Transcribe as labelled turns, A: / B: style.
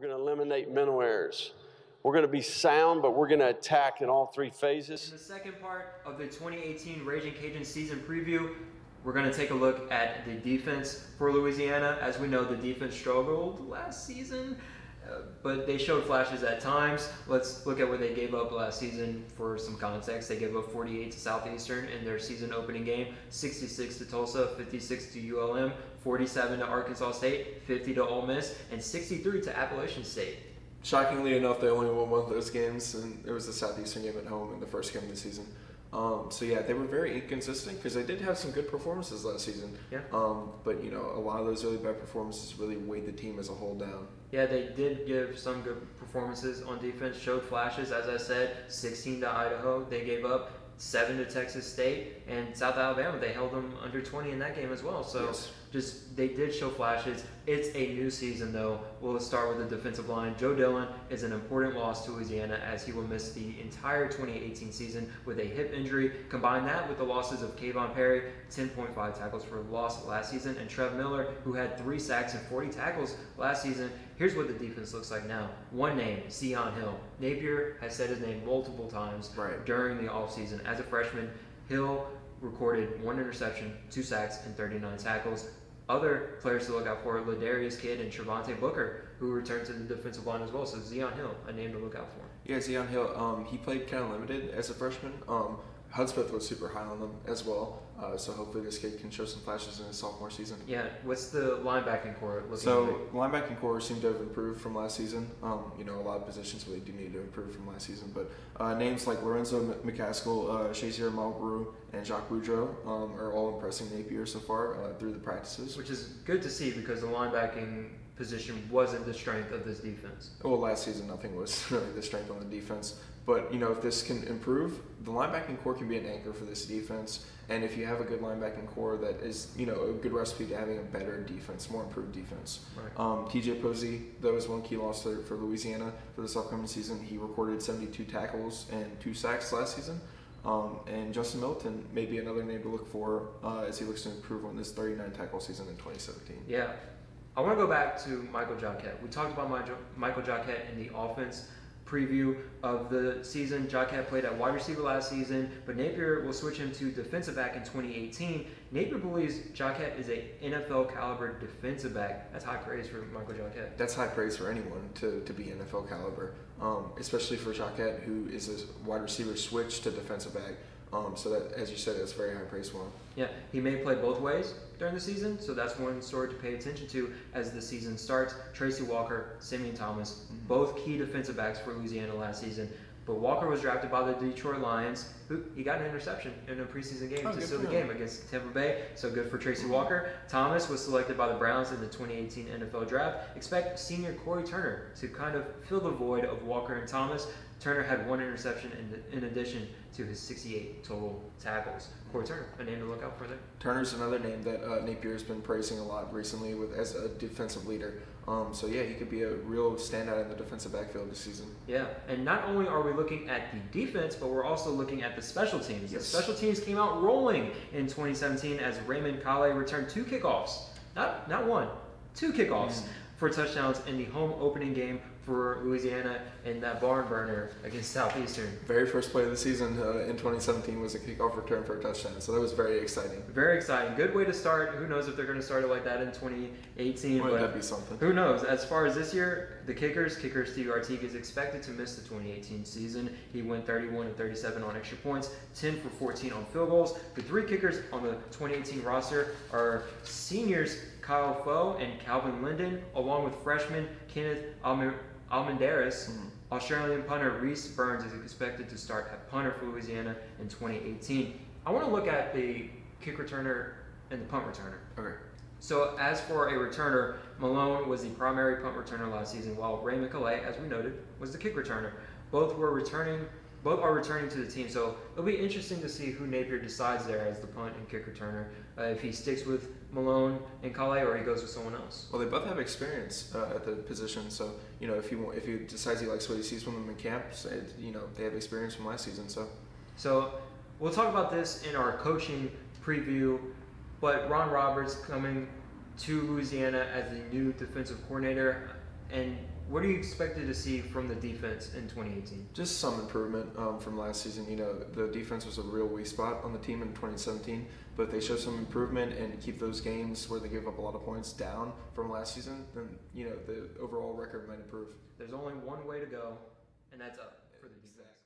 A: going to eliminate mental errors. We're going to be sound, but we're going to attack in all three phases.
B: In the second part of the 2018 Ragin Cajuns season preview, we're going to take a look at the defense for Louisiana. As we know, the defense struggled last season, but they showed flashes at times. Let's look at what they gave up last season for some context. They gave up 48 to Southeastern in their season opening game, 66 to Tulsa, 56 to ULM, 47 to Arkansas State, 50 to Ole Miss, and 63 to Appalachian State.
C: Shockingly enough, they only won one of those games, and it was the Southeastern game at home in the first game of the season. So yeah, they were very inconsistent because they did have some good performances last season.
B: Yeah.
C: But you know, a lot of those really bad performances really weighed the team as a whole down.
B: Yeah, they did give some good performances on defense, showed flashes. As I said, 16 to Idaho, they gave up 7 to Texas State, and South Alabama, they held them under 20 in that game as well. So
C: yes.
B: Just they did show flashes. It's a new season though. We'll start with the defensive line. Joe Dillon is an important loss to Louisiana as he will miss the entire 2018 season with a hip injury. Combine that with the losses of Kayvon Perry, 10.5 tackles for loss last season, and Trev Miller, who had 3 sacks and 40 tackles last season. Here's what the defense looks like now. One name, Zion Hill. Napier has said his name multiple times during the offseason. As a freshman, Hill recorded 1 interception, 2 sacks, and 39 tackles. Other players to look out for, Ladarius Kidd and Trevante Booker, who returned to the defensive line as well. So Zion Hill, a name to look out for.
C: Yeah, Zion Hill, he played kind of limited as a freshman. Hudspeth was super high on them as well. So hopefully this kid can show some flashes in his sophomore season.
B: Yeah, what's the linebacking core looking
C: So
B: like?
C: linebacking core seemed to have improved from last season. You know, a lot of positions really do need to improve from last season. But names like Lorenzo McCaskill, Shazier Malbrew, and Jacques Boudreau are all impressing Napier so far through the practices.
B: Which is good to see because the linebacking position wasn't the strength of this defense.
C: Well, last season nothing was really the strength on the defense. But, you know, if this can improve, the linebacking core can be an anchor for this defense. And if you have a good linebacking core, that is, you know, a good recipe to having a better defense, more improved defense.
B: Right.
C: TJ Posey, that was one key loss for Louisiana for this upcoming season. He recorded 72 tackles and 2 sacks last season. And Justin Milton may be another name to look for as he looks to improve on this 39 tackle season in 2017.
B: Yeah. I want to go back to Michael Jacquet. We talked about Michael Jacquet in the offense preview of the season. Jacquet played at wide receiver last season, but Napier will switch him to defensive back in 2018. Napier believes Jacquet is a NFL caliber defensive back. That's high praise for Michael Jacquet.
C: That's high praise for anyone to be NFL caliber, especially for Jacquet, who is a wide receiver switch to defensive back. So that, as you said, that's very high praise for him.
B: Yeah, he may play both ways during the season, so that's one story to pay attention to as the season starts. Tracy Walker, Simeon Thomas, both key defensive backs for Louisiana last season. But Walker was drafted by the Detroit Lions. He got an interception in a preseason game to seal the game against Tampa Bay. So good for Tracy Walker. Thomas was selected by the Browns in the 2018 NFL Draft. Expect senior Corey Turner to kind of fill the void of Walker and Thomas. Turner had 1 interception in addition to his 68 total tackles. Corey Turner, a name to look out for there.
C: Turner's another name that Napier has been praising a lot recently as a defensive leader. So yeah, he could be a real standout in the defensive backfield this season.
B: Yeah, and not only are we looking at the defense, but we're also looking at the special teams.
C: Yes.
B: The special teams came out rolling in 2017 as Raymond Kale returned 2 kickoffs. Not 1, 2 kickoffs for touchdowns in the home opening game for Louisiana in that barn burner against Southeastern.
C: Very first play of the season in 2017 was a kickoff return for a touchdown, so that was very exciting.
B: Very exciting. Good way to start. Who knows if they're going to start it like that in 2018.
C: Well,
B: but
C: that'd be something.
B: Who knows? As far as this year, the kicker Steve Artigue is expected to miss the 2018 season. He went 31 and 37 on extra points, 10 for 14 on field goals. The 3 kickers on the 2018 roster are seniors Kyle Foe and Calvin Linden, along with freshman Kenneth Almendaris. Australian punter Reese Burns is expected to start at punter for Louisiana in 2018. I want to look at the kick returner and the punt returner.
C: Okay.
B: So as for a returner, Malone was the primary punt returner last season, while Raymond Kale, as we noted, was the kick returner. Both are returning to the team, so it'll be interesting to see who Napier decides there as the punt and kick returner. If he sticks with Malone and Kale, or he goes with someone else.
C: Well, they both have experience at the position, so you know if he decides he likes what he sees from them in camp, you know they have experience from last season.
B: So we'll talk about this in our coaching preview. But Ron Roberts coming to Louisiana as the new defensive coordinator, and What are you expected to see from the defense in 2018?
C: Just some improvement from last season. You know, the defense was a real weak spot on the team in 2017, but they showed some improvement and keep those games where they gave up a lot of points down from last season, then, you know, the overall record might improve.
B: There's only one way to go, and that's up for the defense.
C: Exactly.